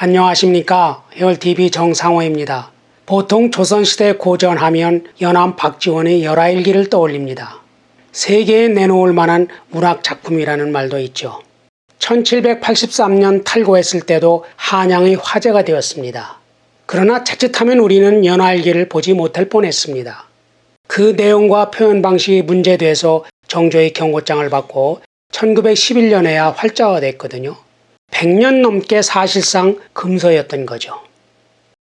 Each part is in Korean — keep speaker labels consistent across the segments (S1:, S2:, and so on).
S1: 안녕하십니까. 해월TV 정상호입니다. 보통 조선시대 고전하면 연암 박지원의 열하일기를 떠올립니다. 세계에 내놓을 만한 문학작품이라는 말도 있죠. 1783년 탈고했을 때도 한양의 화제가 되었습니다. 그러나 자칫하면 우리는 연하일기를 보지 못할 뻔했습니다. 그 내용과 표현 방식이 문제돼서 정조의 경고장을 받고 1911년에야 활자화됐거든요. 100년 넘게 사실상 금서였던 거죠.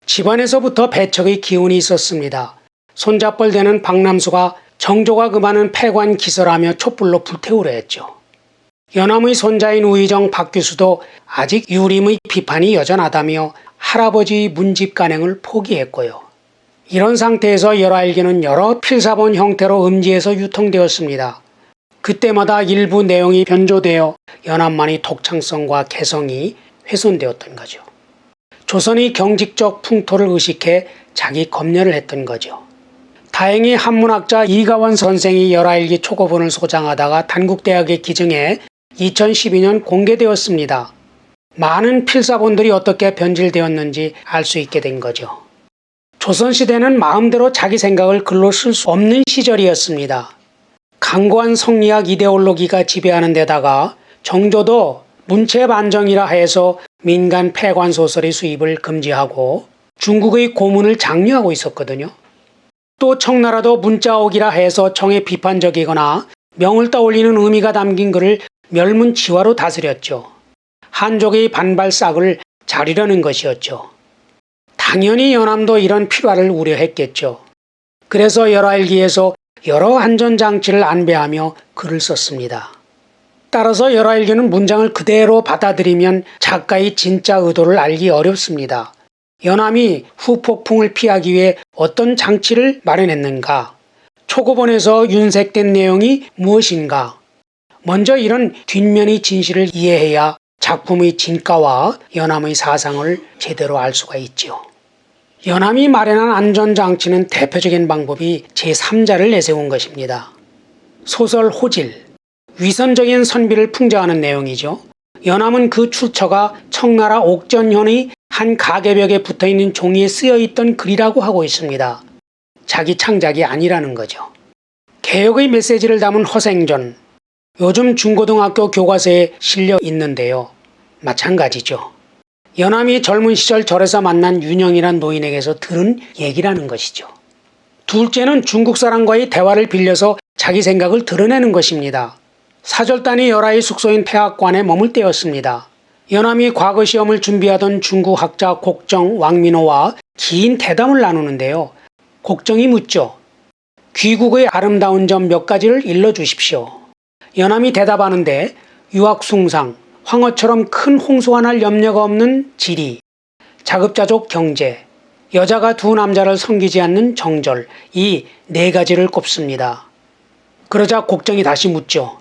S1: 집안에서부터 배척의 기운이 있었습니다. 손잡벌 되는 박남수가 정조가 금하는 폐관 기설하며 촛불로 불태우려 했죠. 연암의 손자인 우의정 박규수도 아직 유림의 비판이 여전하다며 할아버지의 문집 간행을 포기했고요. 이런 상태에서 열하일기는 여러 필사본 형태로 음지에서 유통되었습니다. 그때마다 일부 내용이 변조되어 연암만의 독창성과 개성이 훼손되었던 거죠. 조선의 경직적 풍토를 의식해 자기 검열을 했던 거죠. 다행히 한문학자 이가원 선생이 열하일기 초고본을 소장하다가 단국대학에 기증해 2012년 공개되었습니다. 많은 필사본들이 어떻게 변질되었는지 알 수 있게 된 거죠. 조선시대는 마음대로 자기 생각을 글로 쓸 수 없는 시절이었습니다. 강고한 성리학 이데올로기가 지배하는 데다가 정조도 문체반정이라 해서 민간 폐관 소설의 수입을 금지하고 중국의 고문을 장려하고 있었거든요. 또 청나라도 문자옥이라 해서 청에 비판적이거나 명을 떠올리는 의미가 담긴 글을 멸문지화로 다스렸죠. 한족의 반발싹을 자르려는 것이었죠. 당연히 연암도 이런 필화를 우려했겠죠. 그래서 열하일기에서 여러 안전장치를 안배하며 글을 썼습니다. 따라서 열하일기는 문장을 그대로 받아들이면 작가의 진짜 의도를 알기 어렵습니다. 연암이 후폭풍을 피하기 위해 어떤 장치를 마련했는가? 초고본에서 윤색된 내용이 무엇인가? 먼저 이런 뒷면의 진실을 이해해야 작품의 진가와 연암의 사상을 제대로 알 수가 있죠. 연암이 마련한 안전장치는 대표적인 방법이 제3자를 내세운 것입니다. 소설 호질, 위선적인 선비를 풍자하는 내용이죠. 연암은 그 출처가 청나라 옥전현의 한 가계벽에 붙어있는 종이에 쓰여있던 글이라고 하고 있습니다. 자기 창작이 아니라는 거죠. 개혁의 메시지를 담은 허생전, 요즘 중고등학교 교과서에 실려 있는데요. 마찬가지죠. 연암이 젊은 시절 절에서 만난 윤영이란 노인에게서 들은 얘기라는 것이죠. 둘째는 중국 사람과의 대화를 빌려서 자기 생각을 드러내는 것입니다. 사절단이 열하의 숙소인 폐학관에 머물 때였습니다. 연암이 과거 시험을 준비하던 중국 학자 곡정 왕민호와 긴 대담을 나누는데요. 곡정이 묻죠. 귀국의 아름다운 점 몇 가지를 일러주십시오. 연암이 대답하는데 유학숭상, 황허처럼 큰 홍수가 날 염려가 없는 지리, 자급자족 경제, 여자가 두 남자를 섬기지 않는 정절, 이 네 가지를 꼽습니다. 그러자 곡정이 다시 묻죠.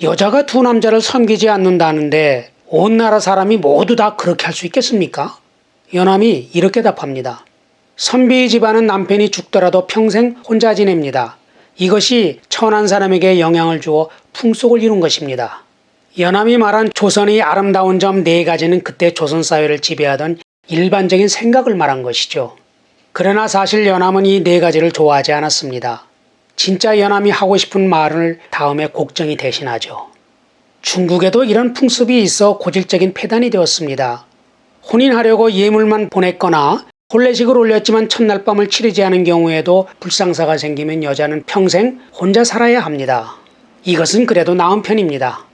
S1: 여자가 두 남자를 섬기지 않는다는데 온 나라 사람이 모두 다 그렇게 할 수 있겠습니까? 연암이 이렇게 답합니다. 선비의 집안은 남편이 죽더라도 평생 혼자 지냅니다. 이것이 천한 사람에게 영향을 주어 풍속을 이룬 것입니다. 연암이 말한 조선의 아름다운 점 네 가지는 그때 조선 사회를 지배하던 일반적인 생각을 말한 것이죠. 그러나 사실 연암은 이 네 가지를 좋아하지 않았습니다. 진짜 연암이 하고 싶은 말을 다음에 곡정이 대신하죠. 중국에도 이런 풍습이 있어 고질적인 폐단이 되었습니다. 혼인하려고 예물만 보냈거나 혼례식을 올렸지만 첫날 밤을 치르지 않은 경우에도 불상사가 생기면 여자는 평생 혼자 살아야 합니다. 이것은 그래도 나은 편입니다.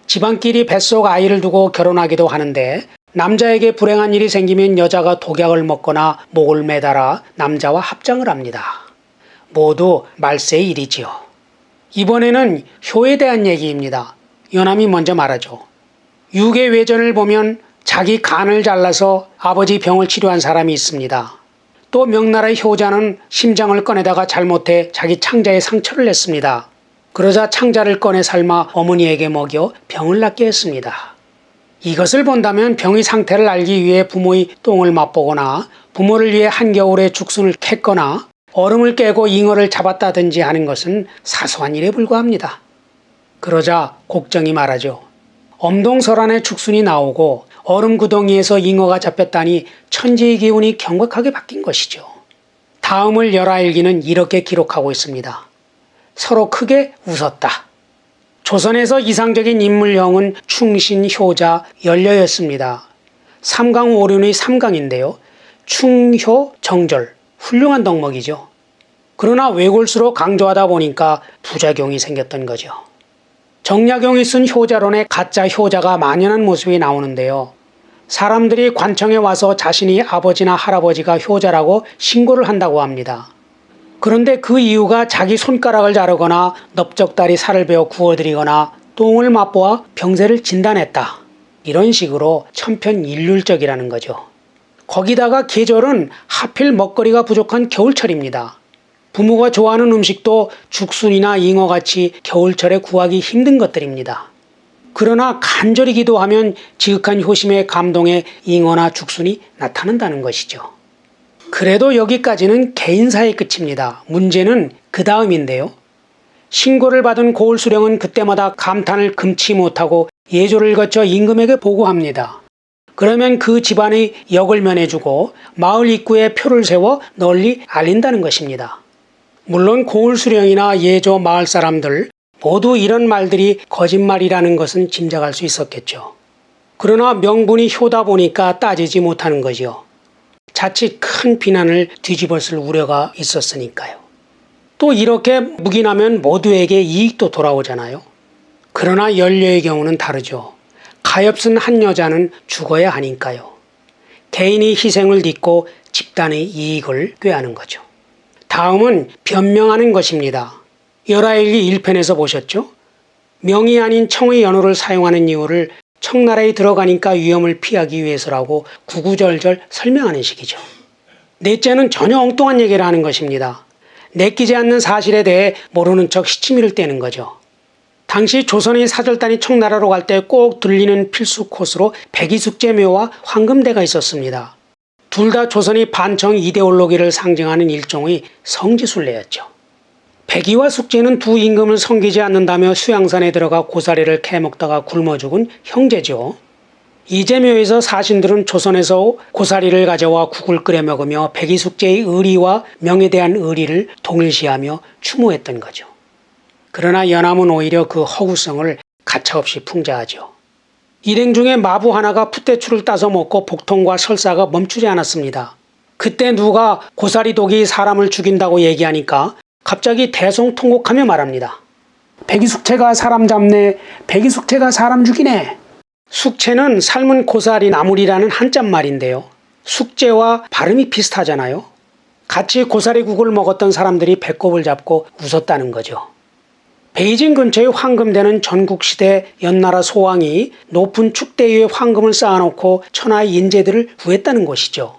S1: 집안끼리 뱃속 아이를 두고 결혼하기도 하는데 남자에게 불행한 일이 생기면 여자가 독약을 먹거나 목을 매달아 남자와 합장을 합니다. 모두 말세의 일이지요. 이번에는 효에 대한 얘기입니다. 연암이 먼저 말하죠. 육의 외전을 보면 자기 간을 잘라서 아버지 병을 치료한 사람이 있습니다. 또 명나라의 효자는 심장을 꺼내다가 잘못해 자기 창자에 상처를 냈습니다. 그러자 창자를 꺼내 삶아 어머니에게 먹여 병을 낫게 했습니다. 이것을 본다면 병의 상태를 알기 위해 부모의 똥을 맛보거나 부모를 위해 한겨울에 죽순을 캤거나 얼음을 깨고 잉어를 잡았다든지 하는 것은 사소한 일에 불과합니다. 그러자 곡정이 말하죠. 엄동설안에 죽순이 나오고 얼음 구덩이에서 잉어가 잡혔다니 천지의 기운이 경각하게 바뀐 것이죠. 다음을 열하일기는 이렇게 기록하고 있습니다. 서로 크게 웃었다. 조선에서 이상적인 인물형은 충신, 효자, 연려였습니다. 삼강오륜의 삼강인데요. 충, 효, 정절, 훌륭한 덕목이죠. 그러나 외골수로 강조하다 보니까 부작용이 생겼던 거죠. 정약용이 쓴 효자론에 가짜 효자가 만연한 모습이 나오는데요. 사람들이 관청에 와서 자신이 아버지나 할아버지가 효자라고 신고를 한다고 합니다. 그런데 그 이유가 자기 손가락을 자르거나 넓적다리 살을 베어 구워드리거나 똥을 맛보아 병세를 진단했다. 이런 식으로 천편일률적이라는 거죠. 거기다가 계절은 하필 먹거리가 부족한 겨울철입니다. 부모가 좋아하는 음식도 죽순이나 잉어같이 겨울철에 구하기 힘든 것들입니다. 그러나 간절히 기도하면 지극한 효심에 감동해 잉어나 죽순이 나타난다는 것이죠. 그래도 여기까지는 개인사의 끝입니다. 문제는 그 다음인데요. 신고를 받은 고을수령은 그때마다 감탄을 금치 못하고 예조를 거쳐 임금에게 보고합니다. 그러면 그 집안의 역을 면해주고 마을 입구에 표를 세워 널리 알린다는 것입니다. 물론 고을수령이나 예조 마을 사람들 모두 이런 말들이 거짓말이라는 것은 짐작할 수 있었겠죠. 그러나 명분이 효다 보니까 따지지 못하는 거죠. 자칫 큰 비난을 뒤집었을 우려가 있었으니까요. 또 이렇게 묵인하면 모두에게 이익도 돌아오잖아요. 그러나 연료의 경우는 다르죠. 가엾은 한 여자는 죽어야 하니까요. 개인의 희생을 딛고 집단의 이익을 꾀하는 거죠. 다음은 변명하는 것입니다. 열하일기 1편에서 보셨죠? 명이 아닌 청의 연호를 사용하는 이유를 청나라에 들어가니까 위험을 피하기 위해서라고 구구절절 설명하는 식이죠. 넷째는 전혀 엉뚱한 얘기를 하는 것입니다. 내키지 않는 사실에 대해 모르는 척 시치미를 떼는 거죠. 당시 조선의 사절단이 청나라로 갈 때 꼭 들리는 필수 코스로 백이숙제묘와 황금대가 있었습니다. 둘 다 조선의 반청 이데올로기를 상징하는 일종의 성지순례였죠. 백이와 숙제는 두 임금을 섬기지 않는다며 수양산에 들어가 고사리를 캐먹다가 굶어 죽은 형제죠. 이제묘에서 사신들은 조선에서 고사리를 가져와 국을 끓여 먹으며 백이숙제의 의리와 명에 대한 의리를 동일시하며 추모했던 거죠. 그러나 연암은 오히려 그 허구성을 가차없이 풍자하죠. 일행 중에 마부 하나가 풋대추를 따서 먹고 복통과 설사가 멈추지 않았습니다. 그때 누가 고사리 독이 사람을 죽인다고 얘기하니까 갑자기 대성통곡하며 말합니다. 백이숙제가 사람 잡네. 백이숙제가 사람 죽이네. 숙제는 삶은 고사리 나물이라는 한자말인데요. 숙제와 발음이 비슷하잖아요. 같이 고사리국을 먹었던 사람들이 배꼽을 잡고 웃었다는 거죠. 베이징 근처의 황금대는 전국시대 연나라 소왕이 높은 축대 위에 황금을 쌓아놓고 천하의 인재들을 구했다는 곳이죠.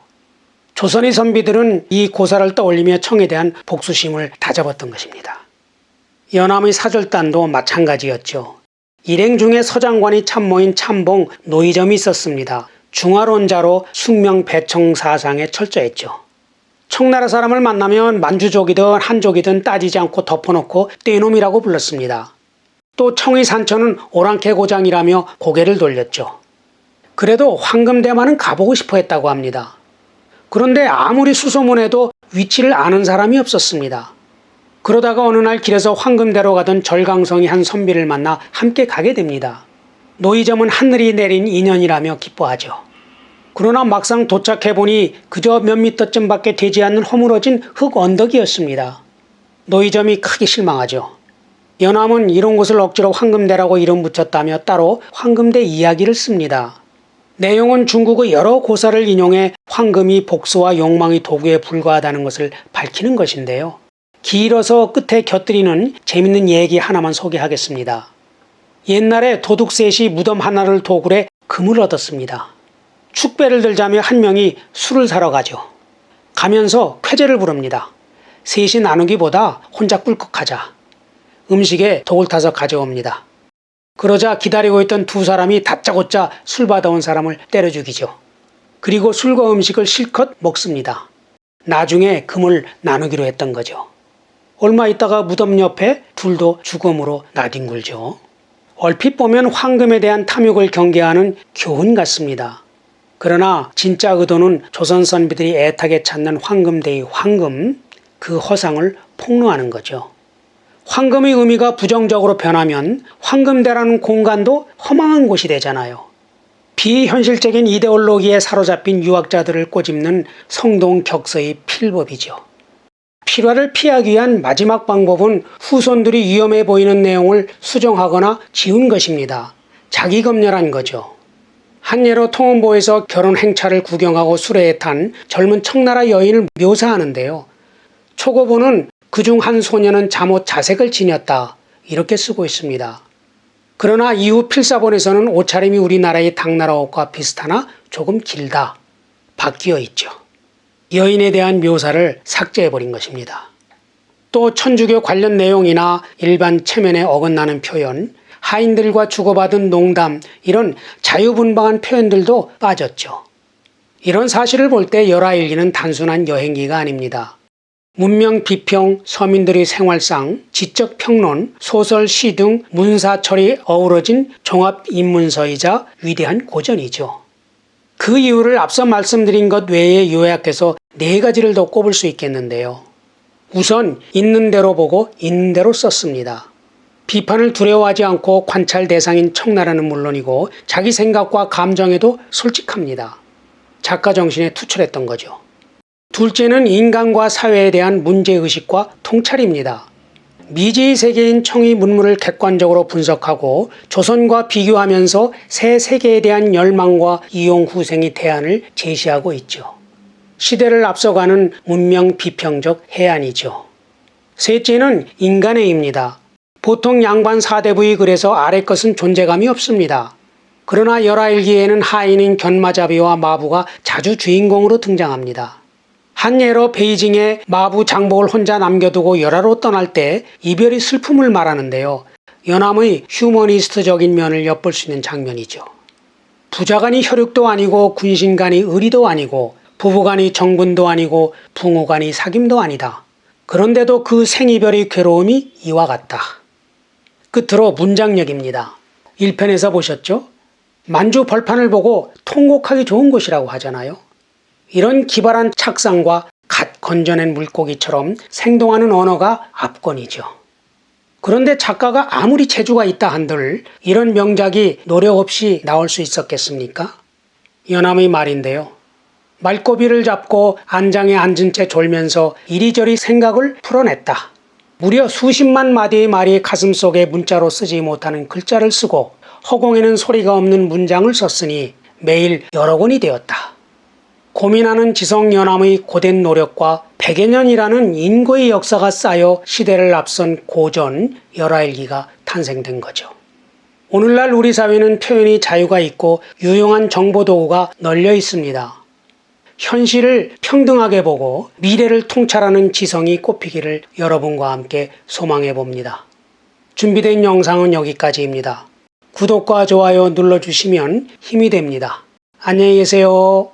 S1: 조선의 선비들은 이 고사를 떠올리며 청에 대한 복수심을 다잡았던 것입니다. 연암의 사절단도 마찬가지였죠. 일행 중에 서장관이 참모인 참봉 노이점이 있었습니다. 중화론자로 숙명 배청 사상에 철저했죠. 청나라 사람을 만나면 만주족이든 한족이든 따지지 않고 덮어놓고 떼놈이라고 불렀습니다. 또 청의 산천은 오랑캐 고장이라며 고개를 돌렸죠. 그래도 황금대만은 가보고 싶어 했다고 합니다. 그런데 아무리 수소문해도 위치를 아는 사람이 없었습니다. 그러다가 어느 날 길에서 황금대로 가던 절강성이 한 선비를 만나 함께 가게 됩니다. 노이점은 하늘이 내린 인연이라며 기뻐하죠. 그러나 막상 도착해보니 그저 몇 미터쯤밖에 되지 않는 허물어진 흙 언덕이었습니다. 노이점이 크게 실망하죠. 연암은 이런 곳을 억지로 황금대라고 이름 붙였다며 따로 황금대 이야기를 씁니다. 내용은 중국의 여러 고사를 인용해 황금이 복수와 욕망의 도구에 불과하다는 것을 밝히는 것인데요. 길어서 끝에 곁들이는 재밌는 얘기 하나만 소개하겠습니다. 옛날에 도둑셋이 무덤 하나를 도굴해 금을 얻었습니다. 축배를 들자며 한 명이 술을 사러 가죠. 가면서 쾌재를 부릅니다. 셋이 나누기보다 혼자 꿀꺽하자. 음식에 독을 타서 가져옵니다. 그러자 기다리고 있던 두 사람이 다짜고짜 술 받아온 사람을 때려 죽이죠. 그리고 술과 음식을 실컷 먹습니다. 나중에 금을 나누기로 했던 거죠. 얼마 있다가 무덤 옆에 둘도 죽음으로 나뒹굴죠. 얼핏 보면 황금에 대한 탐욕을 경계하는 교훈 같습니다. 그러나 진짜 의도는 조선 선비들이 애타게 찾는 황금대의 황금, 그 허상을 폭로하는 거죠. 황금의 의미가 부정적으로 변하면 황금대라는 공간도 허망한 곳이 되잖아요. 비현실적인 이데올로기에 사로잡힌 유학자들을 꼬집는 성동격서의 필법이죠. 필화를 피하기 위한 마지막 방법은 후손들이 위험해 보이는 내용을 수정하거나 지운 것입니다. 자기검열한 거죠. 한 예로 통원보에서 결혼 행차를 구경하고 수레에 탄 젊은 청나라 여인을 묘사하는데요. 초고보는 그중 한 소녀는 잠옷 자색을 지녔다, 이렇게 쓰고 있습니다. 그러나 이후 필사본에서는 옷차림이 우리나라의 당나라 옷과 비슷하나 조금 길다, 바뀌어 있죠. 여인에 대한 묘사를 삭제해버린 것입니다. 또 천주교 관련 내용이나 일반 체면에 어긋나는 표현, 하인들과 주고받은 농담, 이런 자유분방한 표현들도 빠졌죠. 이런 사실을 볼 때 열하일기는 단순한 여행기가 아닙니다. 문명 비평, 서민들의 생활상, 지적 평론, 소설, 시 등 문사철이 어우러진 종합 입문서이자 위대한 고전이죠. 그 이유를 앞서 말씀드린 것 외에 요약해서 4가지를 더 꼽을 수 있겠는데요. 우선 있는 대로 보고 있는 대로 썼습니다. 비판을 두려워하지 않고 관찰 대상인 청나라는 물론이고 자기 생각과 감정에도 솔직합니다. 작가 정신에 투철했던 거죠. 둘째는 인간과 사회에 대한 문제의식과 통찰입니다. 미지의 세계인 청의 문물을 객관적으로 분석하고 조선과 비교하면서 새 세계에 대한 열망과 이용 후생의 대안을 제시하고 있죠. 시대를 앞서가는 문명 비평적 해안이죠. 셋째는 인간애입니다. 보통 양반 사대부의 글에서 아래 것은 존재감이 없습니다. 그러나 열하일기에는 하인인 견마자비와 마부가 자주 주인공으로 등장합니다. 한 예로 베이징에 마부 장복을 혼자 남겨두고 열하로 떠날 때 이별의 슬픔을 말하는데요. 연암의 휴머니스트적인 면을 엿볼 수 있는 장면이죠. 부자간이 혈육도 아니고 군신간이 의리도 아니고 부부간이 정분도 아니고 부모간이 사귐도 아니다. 그런데도 그 생이별의 괴로움이 이와 같다. 끝으로 문장력입니다. 1편에서 보셨죠? 만주 벌판을 보고 통곡하기 좋은 곳이라고 하잖아요. 이런 기발한 착상과 갓 건져낸 물고기처럼 생동하는 언어가 압권이죠. 그런데 작가가 아무리 재주가 있다 한들 이런 명작이 노력 없이 나올 수 있었겠습니까? 연암의 말인데요. 말꼬비를 잡고 안장에 앉은 채 졸면서 이리저리 생각을 풀어냈다. 무려 수십만 마디의 말이 가슴속에 문자로 쓰지 못하는 글자를 쓰고 허공에는 소리가 없는 문장을 썼으니 매일 여러 권이 되었다. 고민하는 지성연암의 고된 노력과 100여 년이라는 인고의 역사가 쌓여 시대를 앞선 고전 열하일기가 탄생된 거죠. 오늘날 우리 사회는 표현의 자유가 있고 유용한 정보도구가 널려 있습니다. 현실을 평등하게 보고 미래를 통찰하는 지성이 꼽히기를 여러분과 함께 소망해 봅니다. 준비된 영상은 여기까지입니다. 구독과 좋아요 눌러주시면 힘이 됩니다. 안녕히 계세요.